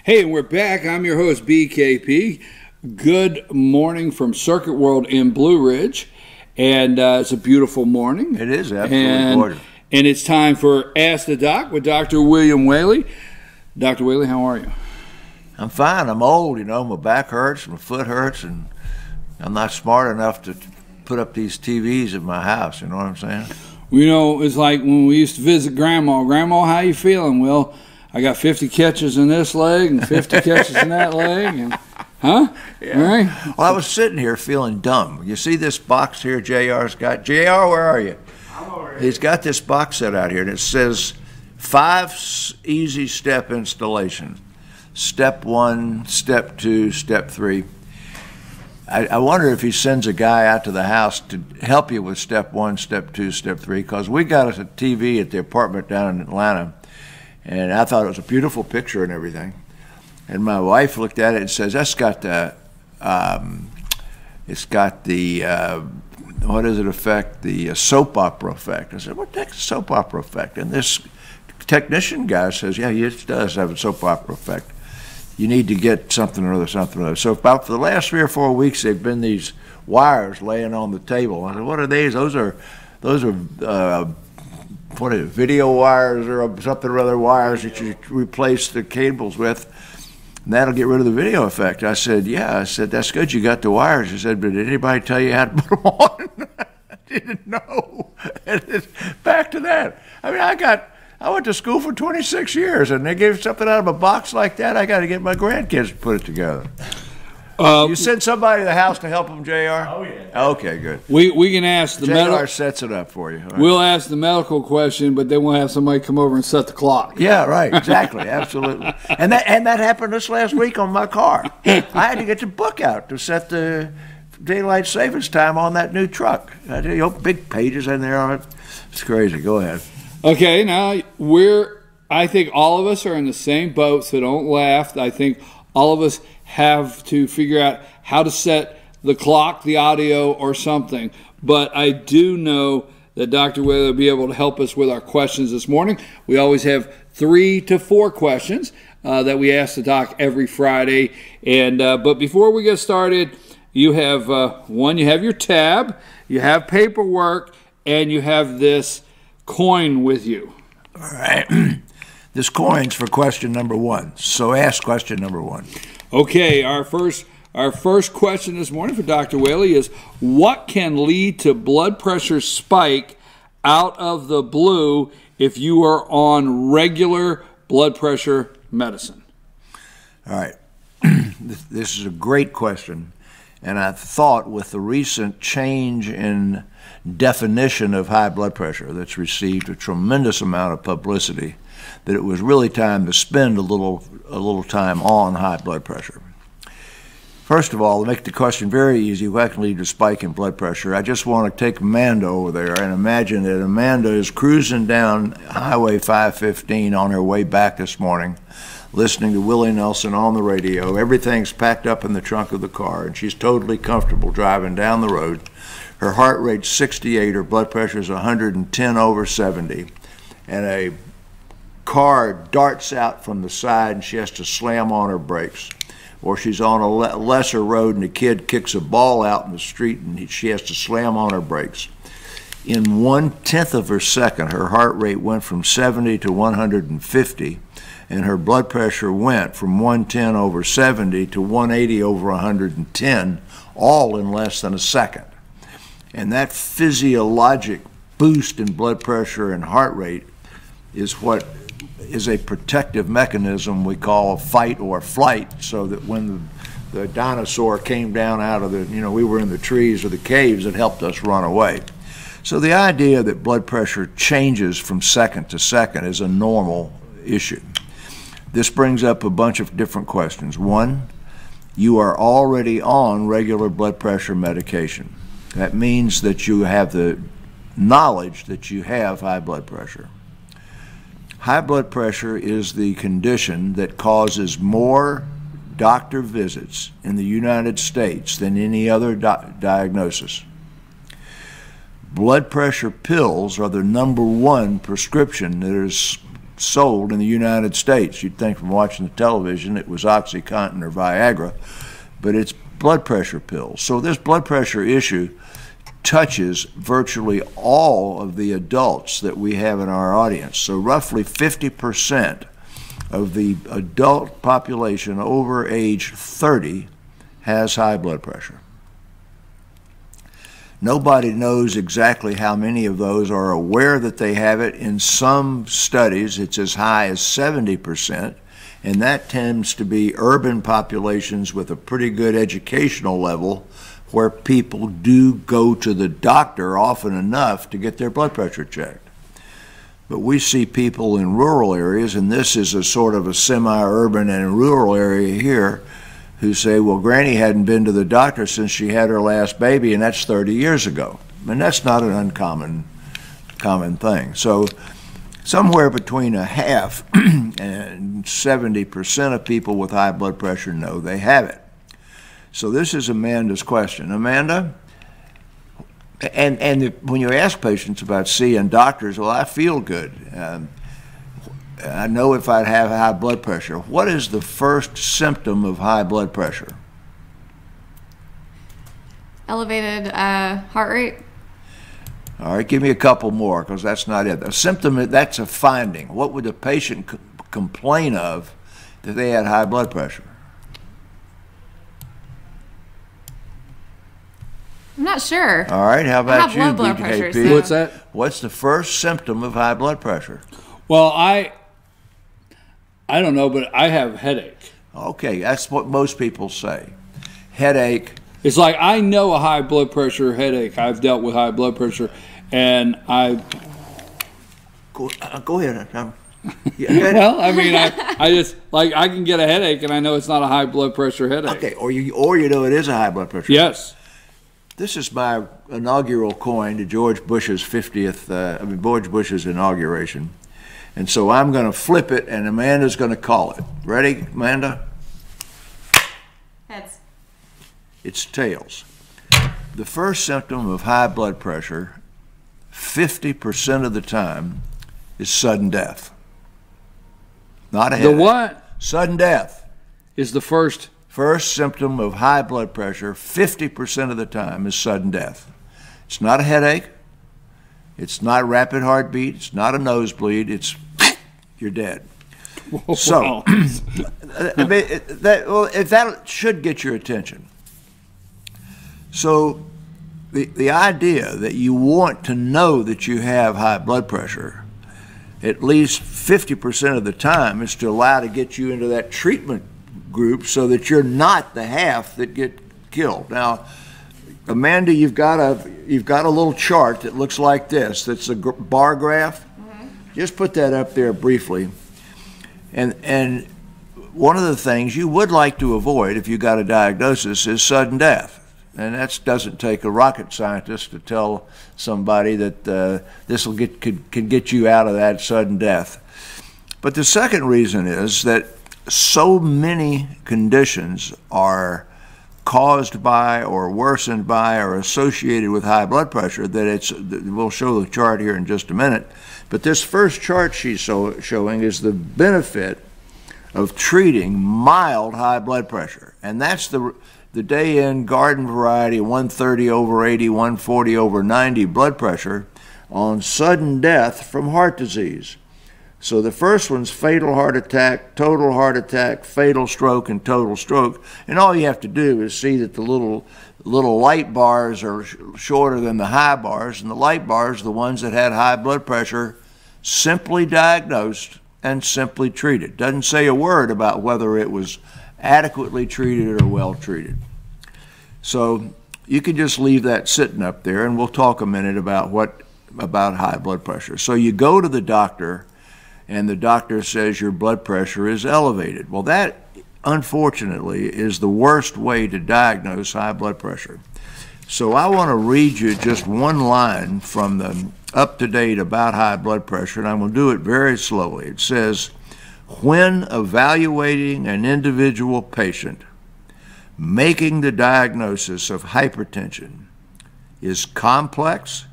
Hey, and we're back. I'm your host, BKP. Good morning from Circuit World in Blue Ridge. And it's a beautiful morning. It is absolutely gorgeous. And it's time for Ask the Doc with Dr. William Whaley. Dr. Whaley, how are you? I'm fine. I'm old, my back hurts, my foot hurts, and I'm not smart enough to put up these TVs in my house, you know what I'm saying? It's like when we used to visit Grandma. Grandma, how you feeling? Well, I got 50 catches in this leg and 50 catches in that leg. And, huh? Yeah. All right. Well, I was sitting here feeling dumb. You see this box here JR's got? JR, where are you? I'm over here. He's got this box set out here, and it says 5 easy step installation. Step 1, step 2, step 3. I wonder if he sends a guy out to the house to help you with step 1, step 2, step 3, because we got us a TV at the apartment down in Atlanta, and I thought it was a beautiful picture and everything. And my wife looked at it and says, "That's got the, it's got the, what does it affect? The soap opera effect." I said, "What the heck's a soap opera effect?" And this technician guy says, "Yeah, it does have a soap opera effect. You need to get something or other, something or other." So about for the last 3 or 4 weeks, they've been these wires laying on the table. I said, "What are these?" Those are what is it, video wires or something or other wires that you replace the cables with, and that'll get rid of the video effect. I said, "Yeah." I said, "That's good. You got the wires." He said, "But did anybody tell you how to put them on?" I didn't know. And it's back to that. I mean, I went to school for 26 years, and they gave something out of a box like that. I got to get my grandkids to put it together. You send somebody to the house to help them, JR? Oh, yeah. Okay, good. We can ask the JR sets it up for you. Right. We'll ask the medical question, but then we'll have somebody come over and set the clock. Yeah, right. Exactly. Absolutely. And that happened this last week on my car. I had to get the book out to set the daylight savings time on that new truck. Big pages in there on it. It's crazy. Go ahead. Okay, now I think all of us are in the same boat, so don't laugh. I think all of us have to figure out how to set the clock, the audio, or something. But I do know that Dr. Whaley will be able to help us with our questions this morning. We always have 3 to 4 questions that we ask the doc every Friday. And but before we get started, you have you have your tab, you have paperwork, and you have this coin with you. All right. This coin's for question number 1. So ask question number 1. Okay, our first question this morning for Dr. Whaley is, what can lead to blood pressure spike out of the blue if you are on regular blood pressure medicine? All right. This is a great question, and I thought with the recent change in definition of high blood pressure that's received a tremendous amount of publicity, that it was really time to spend a little time on high blood pressure. First of all, to make the question very easy, what can lead to a spike in blood pressure? I just want to take Amanda over there and imagine that Amanda is cruising down Highway 515 on her way back this morning, listening to Willie Nelson on the radio. Everything's packed up in the trunk of the car, and she's totally comfortable driving down the road. Her heart rate's 68, her blood pressure is 110/70, and a car darts out from the side and she has to slam on her brakes. Or she's on a lesser road and a kid kicks a ball out in the street and she has to slam on her brakes. In 1/10 of a second, her heart rate went from 70 to 150, and her blood pressure went from 110/70 to 180/110, all in less than a second. And that physiologic boost in blood pressure and heart rate is what is a protective mechanism we call fight or flight, so that when the dinosaur came down out of we were in the trees or the caves, it helped us run away. So the idea that blood pressure changes from second to second is a normal issue. This brings up a bunch of different questions. 1, you are already on regular blood pressure medication. That means that you have the knowledge that you have high blood pressure. High blood pressure is the condition that causes more doctor visits in the United States than any other diagnosis. Blood pressure pills are the #1 prescription that is sold in the United States. You'd think from watching the television it was OxyContin or Viagra, but it's blood pressure pills. So this blood pressure issue touches virtually all of the adults that we have in our audience. So roughly 50% of the adult population over age 30 has high blood pressure. Nobody knows exactly how many of those are aware that they have it. In some studies, it's as high as 70%, and that tends to be urban populations with a pretty good educational level where people do go to the doctor often enough to get their blood pressure checked. But we see people in rural areas, and this is a sort of a semi-urban and rural area here, who say, well, Granny hadn't been to the doctor since she had her last baby, and that's 30 years ago. And that's not an uncommon thing. So somewhere between a half and 70% of people with high blood pressure know they have it. So this is Amanda's question. Amanda, and when you ask patients about seeing doctors, well, I feel good. I know if I'd have high blood pressure. What is the first symptom of high blood pressure? Elevated heart rate. All right, give me a couple more, because that's not it. A symptom, that's a finding. What would the patient complain of if they had high blood pressure? I'm not sure. All right, how about you, low blood pressure, BKP? so- What's that? What's the first symptom of high blood pressure? Well, I don't know, but I have headache. Okay, that's what most people say. Headache. It's like I know a high blood pressure headache. I've dealt with high blood pressure, and Go ahead. well, I mean, I just like I can get a headache, and I know it's not a high blood pressure headache. Okay, or you know it is a high blood pressure. Yes. This is my inaugural coin to George Bush's 50th, George Bush's inauguration. And so I'm going to flip it, and Amanda's going to call it. Ready, Amanda? Heads. It's tails. The first symptom of high blood pressure, 50% of the time, is sudden death. Not a headache. The what Sudden death. is the first? First symptom of high blood pressure, 50% of the time, is sudden death. It's not a headache. It's not rapid heartbeat. It's not a nosebleed. It's you're dead. So, that should get your attention. So, the idea that you want to know that you have high blood pressure, at least 50% of the time, is to allow to get you into that treatment group so that you're not the half that get killed. Now, Amanda, you've got a little chart that looks like this. That's a bar graph. Just put that up there briefly. And one of the things you would like to avoid if you got a diagnosis is sudden death. And that doesn't take a rocket scientist to tell somebody that this can get you out of that sudden death. But the second reason is that so many conditions are caused by or worsened by or associated with high blood pressure that we'll show the chart here in just a minute. But this first chart she's showing is the benefit of treating mild high blood pressure. And that's the day-in garden variety 130/80, 140/90 blood pressure on sudden death from heart disease. So the first one's fatal heart attack, total heart attack, fatal stroke, and total stroke. And all you have to do is see that the little light bars are shorter than the high bars, and the light bars are the ones that had high blood pressure simply diagnosed and simply treated. Doesn't say a word about whether it was adequately treated or well treated. So you can just leave that sitting up there, and we'll talk a minute about high blood pressure. So you go to the doctor, and the doctor says your blood pressure is elevated. Well, that, unfortunately, is the worst way to diagnose high blood pressure. So I want to read you just one line from the up-to-date about high blood pressure, and I'm going to do it very slowly. It says, when evaluating an individual patient, making the diagnosis of hypertension is complex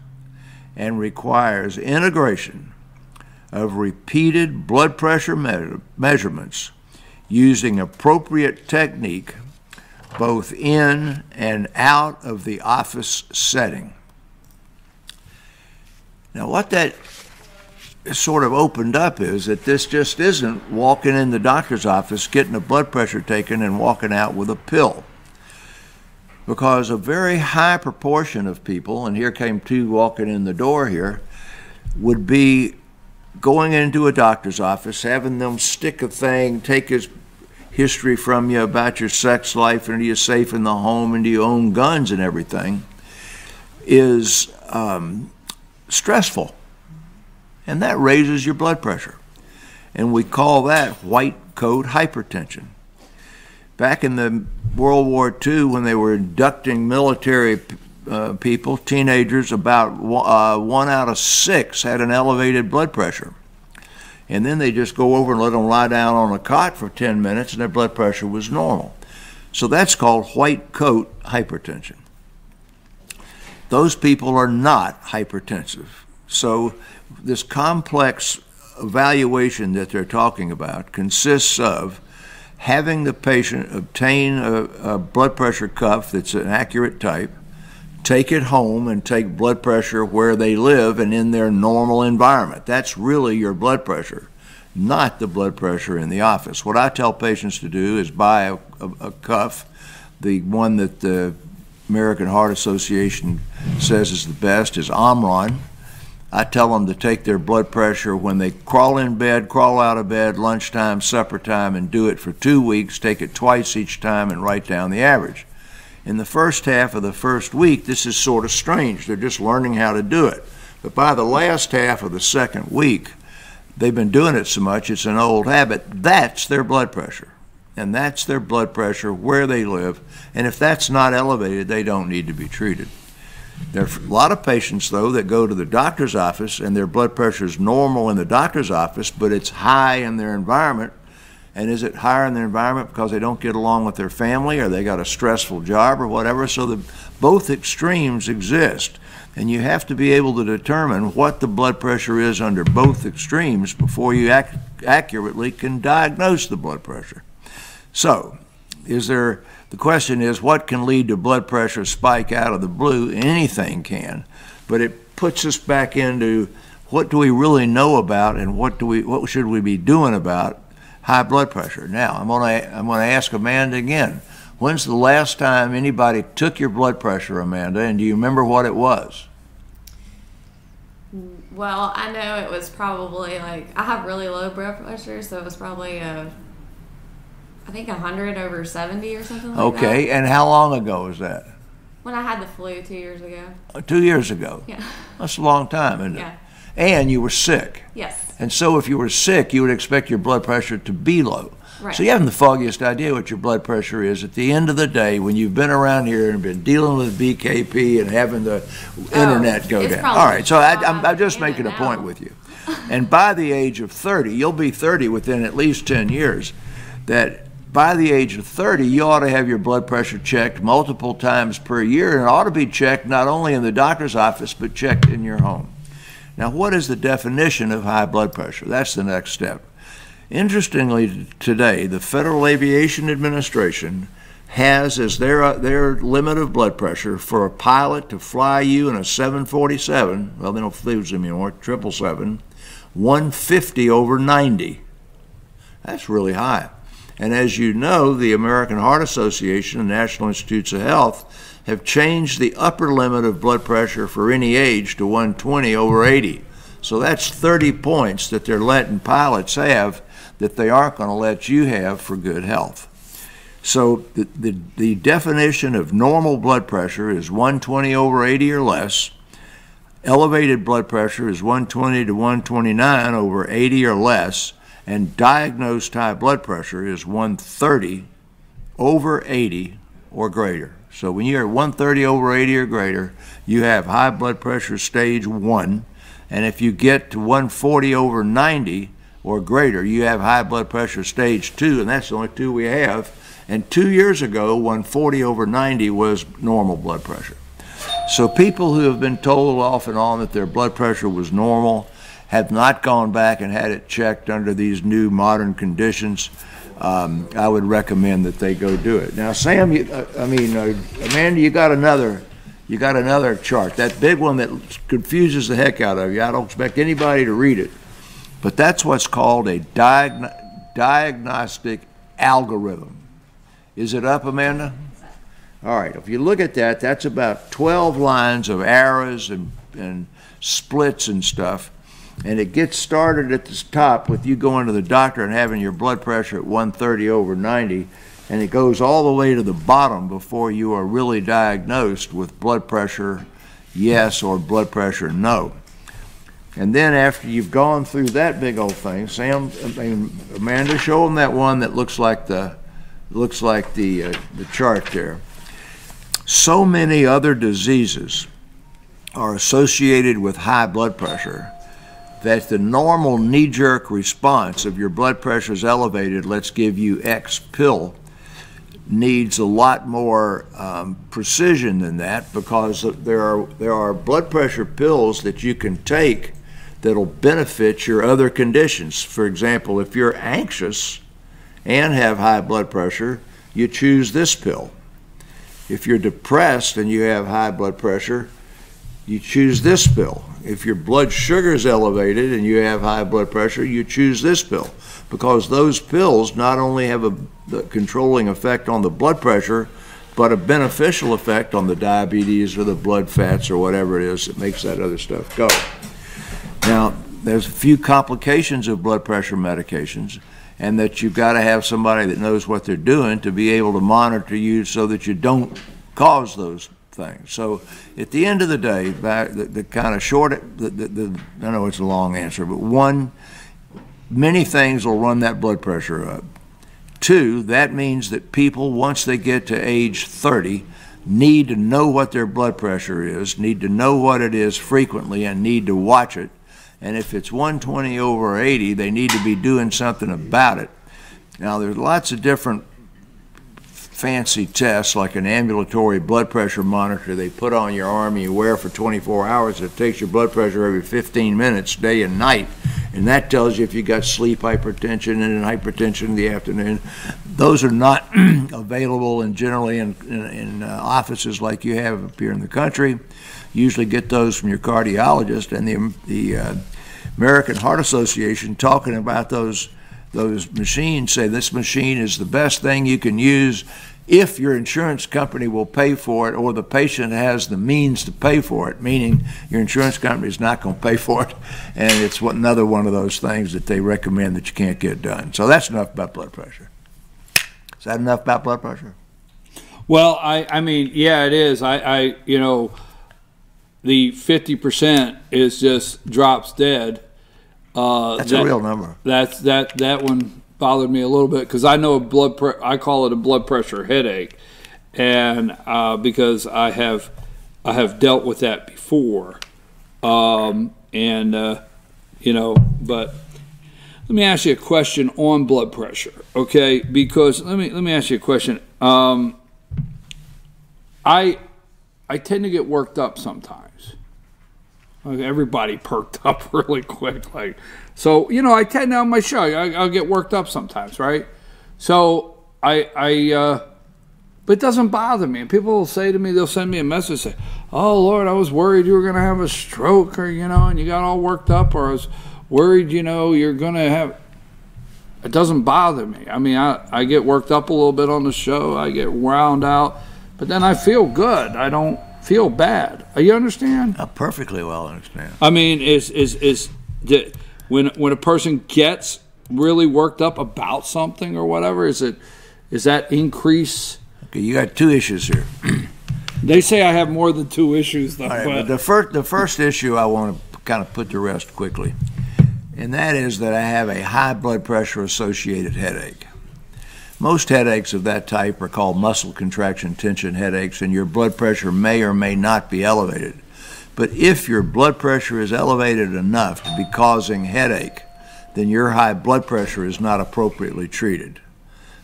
and requires integration of repeated blood pressure measurements using appropriate technique both in and out of the office setting. Now, what that sort of opened up is that this just isn't walking in the doctor's office, getting a blood pressure taken, and walking out with a pill. Because a very high proportion of people, and here came two walking in the door here, would be going into a doctor's office, having them stick a thing, take his history from you about your sex life, and are you safe in the home, and do you own guns and everything, is stressful. And that raises your blood pressure. And we call that white coat hypertension. Back in the World War II, when they were inducting military people, teenagers, about 1 out of 6 had an elevated blood pressure. And then they just go over and let them lie down on a cot for 10 minutes, and their blood pressure was normal. So that's called white coat hypertension. Those people are not hypertensive. So this complex evaluation that they're talking about consists of having the patient obtain a blood pressure cuff that's an accurate type, take it home and take blood pressure where they live and in their normal environment. That's really your blood pressure, not the blood pressure in the office. What I tell patients to do is buy a cuff, the one that the American Heart Association says is the best is Omron. I tell them to take their blood pressure when they crawl in bed, crawl out of bed, lunchtime, supper time, and do it for 2 weeks, take it twice each time, and write down the average. In the first half of the first week, this is sort of strange. They're just learning how to do it. But by the last half of the second week, they've been doing it so much, it's an old habit. That's their blood pressure. And that's their blood pressure where they live. And if that's not elevated, they don't need to be treated. There are a lot of patients, though, that go to the doctor's office and their blood pressure is normal in the doctor's office, but it's high in their environment. And is it higher in their environment because they don't get along with their family or they got a stressful job or whatever? So both extremes exist. And you have to be able to determine what the blood pressure is under both extremes before you accurately can diagnose the blood pressure. So, the question is, what can lead to blood pressure spike out of the blue? Anything can, but it puts us back into what do we really know about and what should we be doing about high blood pressure. Now, I'm going to ask Amanda again. When's the last time anybody took your blood pressure, Amanda, and do you remember what it was? Well, I know it was probably I have really low blood pressure, so it was probably I think 100/70 or something like that. Okay, and how long ago was that? When I had the flu 2 years ago. 2 years ago? Yeah. That's a long time, isn't it? Yeah. And you were sick. Yes. And so if you were sick, you would expect your blood pressure to be low. Right. So you haven't the foggiest idea what your blood pressure is. At the end of the day, when you've been around here and been dealing with BKP and having the internet go down. All right, so I'm just making a point with you. And by the age of 30, you'll be 30 within at least 10 years, that by the age of 30, you ought to have your blood pressure checked multiple times per year, and it ought to be checked not only in the doctor's office, but checked in your home. Now, what is the definition of high blood pressure? That's the next step. Interestingly, today, the Federal Aviation Administration has as their limit of blood pressure for a pilot to fly you in a 747, well, they don't fly them anymore, 777, 150/90. That's really high. And as you know, the American Heart Association and National Institutes of Health have changed the upper limit of blood pressure for any age to 120/80. So that's 30 points that they're letting pilots have that they aren't going to let you have for good health. So the definition of normal blood pressure is 120/80 or less. Elevated blood pressure is 120 to 129/80 or less. And diagnosed high blood pressure is 130/80 or greater. So when you're at 130/80 or greater, you have high blood pressure stage 1. And if you get to 140/90 or greater, you have high blood pressure stage 2, and that's the only 2 we have. And 2 years ago, 140/90 was normal blood pressure. So people who have been told off and on that their blood pressure was normal have not gone back and had it checked under these new modern conditions, I would recommend that they go do it. Now, Sam, Amanda, you got another chart. That big one that confuses the heck out of you. I don't expect anybody to read it, but that's what's called a diagnostic algorithm. Is it up, Amanda? All right. If you look at that, that's about 12 lines of arrows and splits and stuff. And it gets started at the top with you going to the doctor and having your blood pressure at 130/90, and it goes all the way to the bottom before you are really diagnosed with blood pressure yes or blood pressure no. And then after you've gone through that big old thing, Amanda, show them that one that looks like the chart there. So many other diseases are associated with high blood pressure that the normal knee-jerk response of your blood pressure is elevated, let's give you X pill, needs a lot more precision than that, because there are blood pressure pills that you can take that'll benefit your other conditions. For example, if you're anxious and have high blood pressure, you choose this pill. If you're depressed and you have high blood pressure, you choose this pill. If your blood sugar is elevated and you have high blood pressure, you choose this pill, because those pills not only have a controlling effect on the blood pressure, but a beneficial effect on the diabetes or the blood fats or whatever it is that makes that other stuff go. Now, there's a few complications of blood pressure medications, and that you've got to have somebody that knows what they're doing to be able to monitor you so that you don't cause those things. So at the end of the day, the kind of short, I know it's a long answer, but one, many things will run that blood pressure up. Two, that means that people, once they get to age 30, need to know what their blood pressure is, need to know what it is frequently, and need to watch it. And if it's 120/80, they need to be doing something about it. Now, there's lots of different fancy tests, like an ambulatory blood pressure monitor they put on your arm and you wear for 24 hours. It takes your blood pressure every 15 minutes, day and night, and that tells you if you got sleep hypertension and hypertension in the afternoon. Those are not available generally in offices like you have up here in the country. Usually get those from your cardiologist, and the American Heart Association, talking about those machines, say this machine is the best thing you can use if your insurance company will pay for it, or the patient has the means to pay for it, meaning your insurance company is not going to pay for it, and it's another one of those things that they recommend that you can't get done. So that's enough about blood pressure. Is that enough about blood pressure? Well, I mean, yeah, it is. The 50% is just drops dead. That's a real number. That one bothered me a little bit, because I know I call it a blood pressure headache, and because I have dealt with that before, but let me ask you a question on blood pressure, okay? Because let me ask you a question. I tend to get worked up sometimes. Okay, everybody perked up really quick, so I tend to, on my show, I'll get worked up sometimes, right? So but it doesn't bother me. And people will say to me, they'll send me a message, say, "Oh Lord, I was worried you were going to have a stroke, or and you got all worked up, or I was worried, you're going to have." It doesn't bother me. I mean, I get worked up a little bit on the show. I get wound out, but then I feel good. I don't feel bad. You understand? I perfectly well understand. I mean, when a person gets really worked up about something or whatever, is that increase? Okay, you got two issues here. They say I have more than two issues, though. All right, but the first issue I want to kind of put to rest quickly, and that is that I have a high blood pressure associated headache. Most headaches of that type are called muscle contraction tension headaches, and your blood pressure may or may not be elevated. But if your blood pressure is elevated enough to be causing headache, then your high blood pressure is not appropriately treated.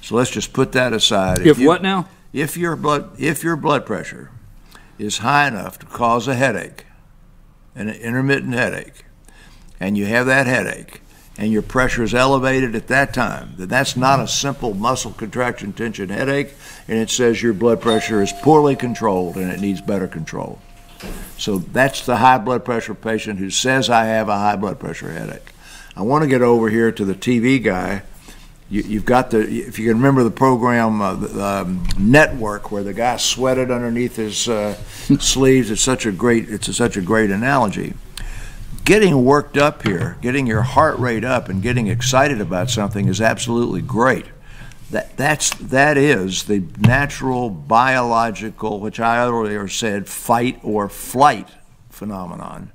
So let's just put that aside. What now? If your blood pressure is high enough to cause a headache, an intermittent headache, and you have that headache, and your pressure is elevated at that time, then that's not a simple muscle contraction tension headache, and it says your blood pressure is poorly controlled and it needs better control. So that's the high blood pressure patient who says, I have a high blood pressure headache. I want to get over here to the TV guy. You've got if you can remember the program, Network, where the guy sweated underneath his sleeves. It's such a great analogy. Getting worked up here, getting your heart rate up and getting excited about something is absolutely great. That is the natural biological, which I earlier said, fight or flight phenomenon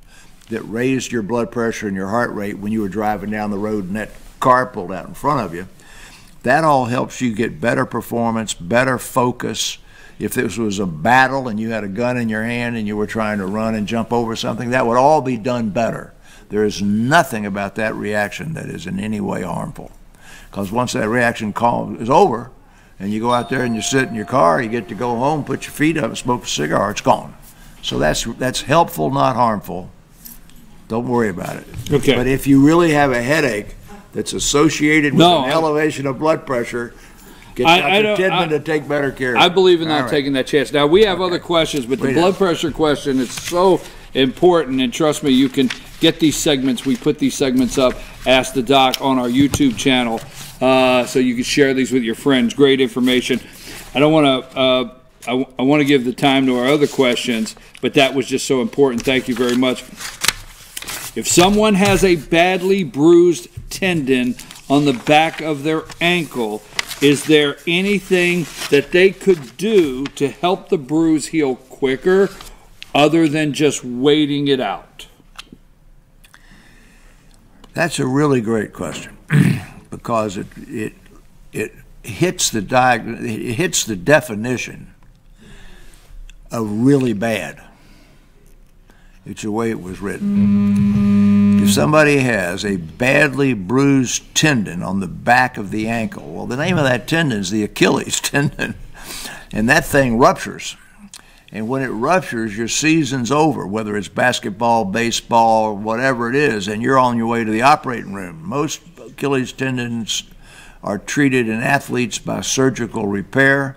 that raised your blood pressure and your heart rate when you were driving down the road and that car pulled out in front of you. That all helps you get better performance, better focus. If this was a battle and you had a gun in your hand and you were trying to run and jump over something, that would all be done better. There is nothing about that reaction that is in any way harmful. Because once that reaction is over and you go out there and you sit in your car, you get to go home, put your feet up and smoke a cigar, it's gone. So that's helpful, not harmful. Don't worry about it. Okay. But if you really have a headache that's associated with an elevation of blood pressure, get Dr. Tidman to take better care of it. I believe in not taking that chance. Now, we have other questions, but the blood pressure question is so important, and trust me, you can get these segments. We put these segments up, Ask the Doc, on our YouTube channel, so you can share these with your friends. Great information. I don't want to... I want to give the time to our other questions, but that was just so important. Thank you very much. If someone has a badly bruised tendon on the back of their ankle, is there anything that they could do to help the bruise heal quicker other than just waiting it out? That's a really great question because it hits the definition of really bad. It's the way it was written. If somebody has a badly bruised tendon on the back of the ankle, well, the name of that tendon is the Achilles tendon, and that thing ruptures. And when it ruptures, your season's over, whether it's basketball, baseball, or whatever it is, and you're on your way to the operating room. Most Achilles tendons are treated in athletes by surgical repair.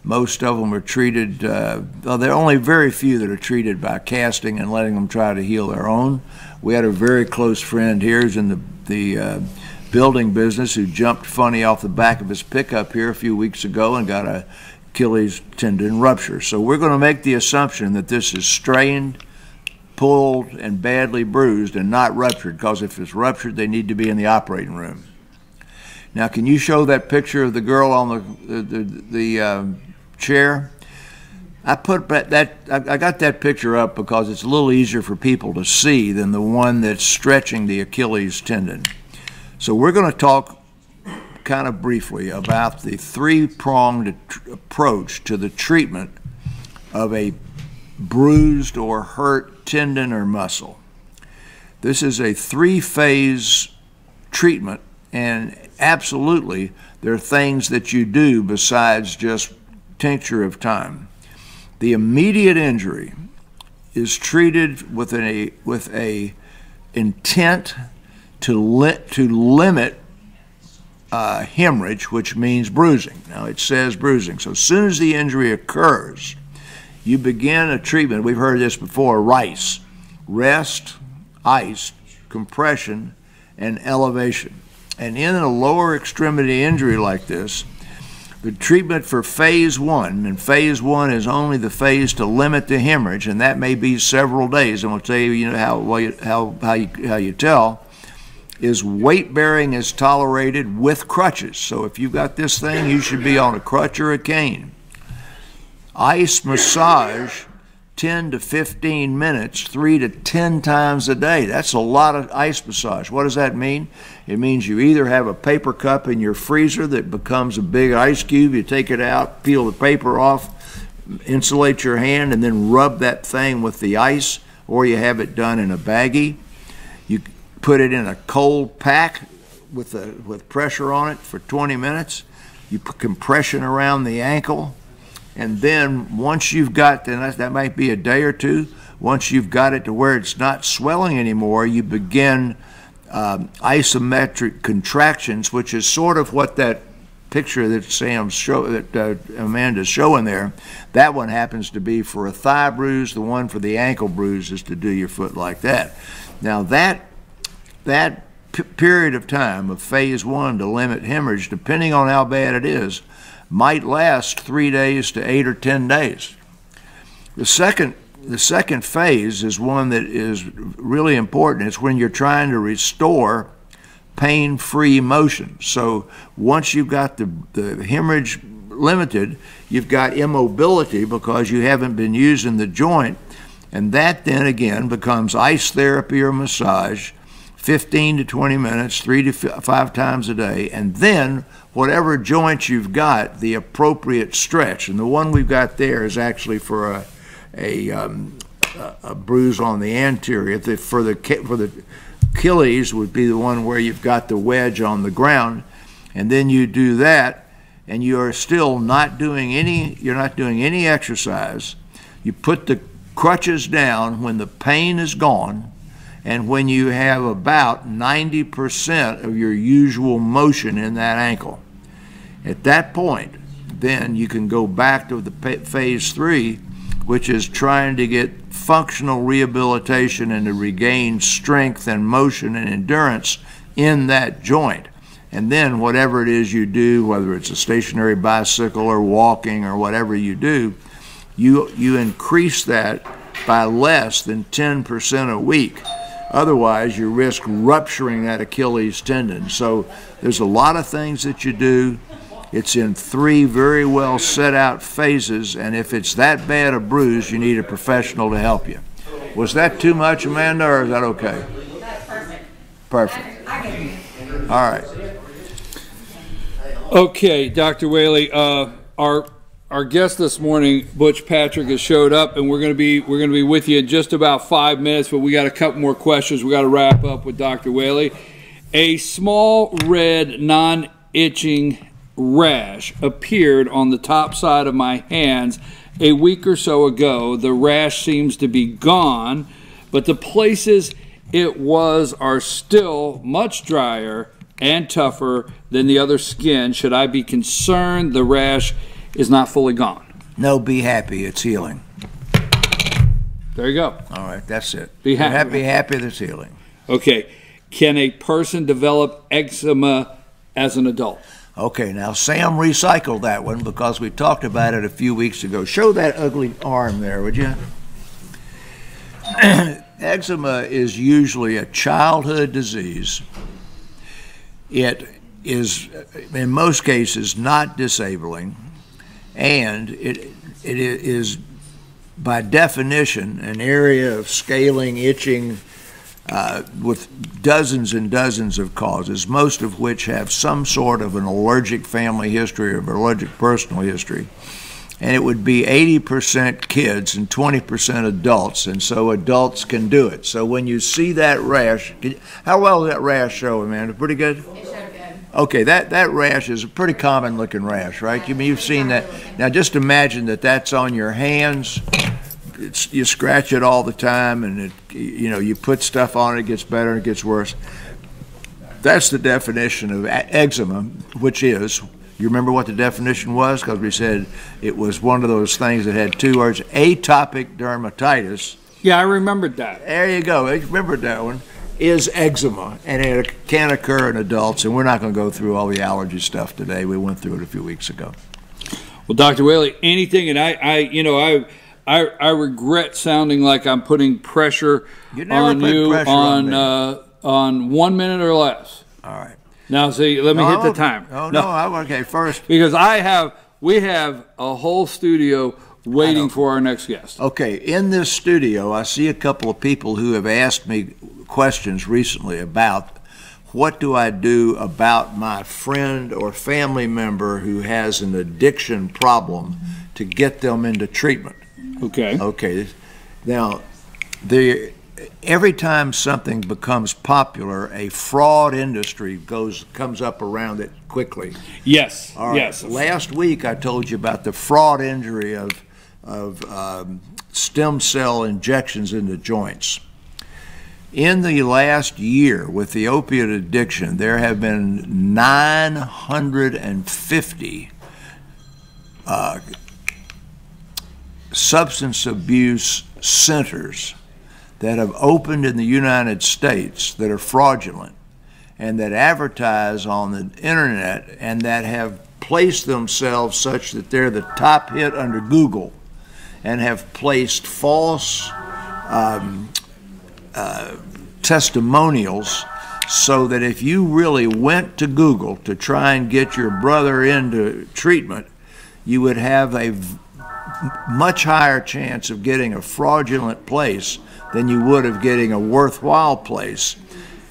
Most of them are treated, there are only very few that are treated by casting and letting them try to heal their own. We had a very close friend here who's in the building business who jumped funny off the back of his pickup here a few weeks ago and got a Achilles tendon rupture. So we're going to make the assumption that this is strained, pulled, and badly bruised and not ruptured, because if it's ruptured, they need to be in the operating room. Now, can you show that picture of the girl on the chair? I got that picture up because it's a little easier for people to see than the one that's stretching the Achilles tendon. So we're going to talk kind of briefly about the three-pronged approach to the treatment of a bruised or hurt tendon or muscle. This is a three-phase treatment, and absolutely there are things that you do besides just tincture of time. The immediate injury is treated with a intent to limit hemorrhage, which means bruising. Now it says bruising. So as soon as the injury occurs, you begin a treatment. We've heard this before, RICE: rest, ice, compression, and elevation. And in a lower extremity injury like this, the treatment for phase one, and phase one is only the phase to limit the hemorrhage, and that may be several days. And we'll tell you, how you tell, is weight bearing is tolerated with crutches. So if you've got this thing, you should be on a crutch or a cane. Ice massage, 10 to 15 minutes, 3 to 10 times a day. That's a lot of ice massage. What does that mean? It means you either have a paper cup in your freezer that becomes a big ice cube, you take it out, peel the paper off, insulate your hand, and then rub that thing with the ice, or you have it done in a baggie. You put it in a cold pack with pressure on it for 20 minutes. You put compression around the ankle. And then once you've got, and that might be a day or two, once you've got it to where it's not swelling anymore, you begin isometric contractions, which is sort of what that picture that Amanda's showing there. That one happens to be for a thigh bruise. The one for the ankle bruise is to do your foot like that. Now that period of time of phase 1 to limit hemorrhage, depending on how bad it is, might last 3 days to 8 or 10 days. The second phase is one that is really important. It's when you're trying to restore pain-free motion. So once you've got the hemorrhage limited, you've got immobility because you haven't been using the joint, and that then again becomes ice therapy or massage, 15 to 20 minutes, 3 to 5 times a day, and then whatever joint you've got, the appropriate stretch. And the one we've got there is actually for a bruise on the anterior. For the Achilles would be the one where you've got the wedge on the ground, and then you do that, and you are still not doing any exercise. You put the crutches down when the pain is gone, and when you have about 90% of your usual motion in that ankle. At that point, then you can go back to the phase 3, which is trying to get functional rehabilitation and to regain strength and motion and endurance in that joint. And then whatever it is you do, whether it's a stationary bicycle or walking or whatever you do, you increase that by less than 10% a week. Otherwise, you risk rupturing that Achilles tendon. So there's a lot of things that you do. It's in 3 very well set out phases, and if it's that bad a bruise, you need a professional to help you. Was that too much, Amanda, or is that okay? That's perfect. Perfect. I get you. All right. Okay, Dr. Whaley, our guest this morning, Butch Patrick, has showed up, and we're going to be with you in just about 5 minutes, but we got a couple more questions. We got to wrap up with Dr. Whaley. A small red non-itching rash appeared on the top side of my hands a week or so ago. The rash seems to be gone, but the places it was are still much drier and tougher than the other skin. Should I be concerned the rash is not fully gone? No, be happy. It's healing. There you go. All right, that's it. Be happy. Be happy that's healing. Okay. Can a person develop eczema as an adult? Okay, now Sam recycled that one because we talked about it a few weeks ago. Show that ugly arm there, would you? Eczema is usually a childhood disease. It is, in most cases, not disabling, and it is, by definition, an area of scaling, itching, with dozens and dozens of causes, most of which have some sort of an allergic family history or allergic personal history. And it would be 80% kids and 20% adults, and so adults can do it. So when you see that rash, how well did that rash show, Amanda? Pretty good? It showed good. Okay, that rash is a pretty common looking rash, right? You've seen that. Now just imagine that that's on your hands. You scratch it all the time, and you put stuff on it, it gets better and it gets worse. That's the definition of eczema, which is, you remember what the definition was? Because we said it was one of those things that had 2 words, atopic dermatitis. Yeah, I remembered that. There you go. I remembered that one. Is eczema, and it can occur in adults, and we're not going to go through all the allergy stuff today. We went through it a few weeks ago. Well, Dr. Whaley, anything, and I regret sounding like I'm putting pressure on you on 1 minute or less. All right. Now, see, let me hit the timer. Okay, first. Because we have a whole studio waiting for our next guest. Okay, in this studio, I see a couple of people who have asked me questions recently about what do I do about my friend or family member who has an addiction problem to get them into treatment. Okay. Okay. Now, every time something becomes popular, a fraud industry comes up around it quickly. Yes. All right. Yes. Last week I told you about the fraud injury of stem cell injections into joints. In the last year, with the opiate addiction, there have been 950 substance abuse centers that have opened in the United States that are fraudulent and that advertise on the internet and that have placed themselves such that they're the top hit under Google and have placed false testimonials so that if you really went to Google to try and get your brother into treatment, you would have a much higher chance of getting a fraudulent place than you would of getting a worthwhile place.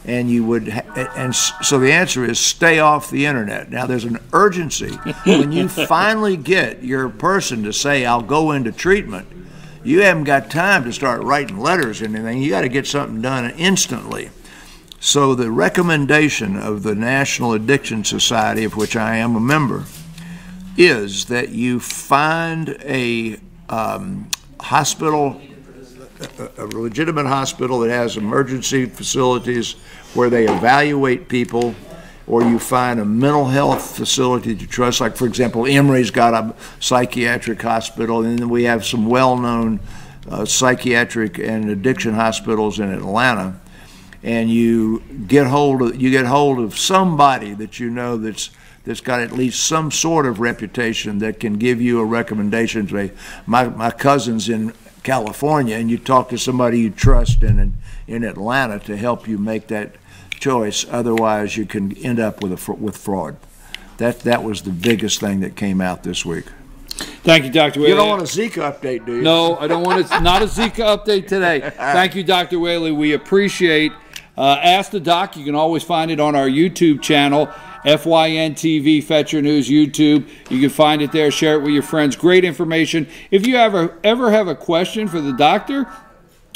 And you would, and so the answer is stay off the internet. Now there's an urgency when you finally get your person to say, I'll go into treatment. You haven't got time to start writing letters or anything. You got to get something done instantly. So the recommendation of the National Addiction Society, of which I am a member, is that you find a hospital, a legitimate hospital that has emergency facilities where they evaluate people, or you find a mental health facility to trust. Like, for example, Emory's got a psychiatric hospital, and then we have some well-known psychiatric and addiction hospitals in Atlanta. And you get hold of somebody that you know that's got at least some sort of reputation that can give you a recommendation. Say, my cousin's in California, and you talk to somebody you trust in Atlanta to help you make that choice. Otherwise, you can end up with fraud. That was the biggest thing that came out this week. Thank you, Dr. Whaley. You don't want a Zika update, do you? No, I don't want it. Not a Zika update today. Thank you, Dr. Whaley. We appreciate. Ask the Doc. You can always find it on our YouTube channel, FYN TV, Fetcher News YouTube. You can find it there. Share it with your friends. Great information. If you ever have a question for the doctor,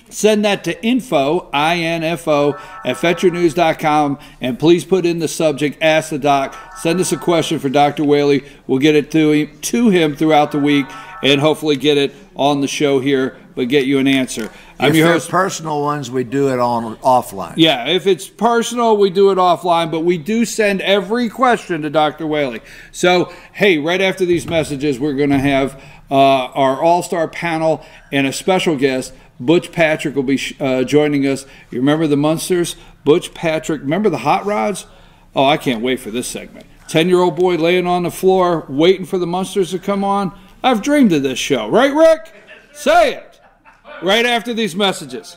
send that to info, INFO, at FetcherNews.com, and please put in the subject, Ask the Doc. Send us a question for Dr. Whaley. We'll get it to him throughout the week and hopefully get it on the show here, but get you an answer. I'm your host. If they're personal ones, we do it offline. Yeah, if it's personal, we do it offline, but we do send every question to Dr. Whaley. So, hey, right after these messages, we're going to have our all-star panel and a special guest. Butch Patrick will be joining us. You remember the Munsters? Butch Patrick, remember the Hot Rods? Oh, I can't wait for this segment. 10-year-old boy laying on the floor waiting for the Munsters to come on. I've dreamed of this show. Right, Rick? Say it. Right after these messages.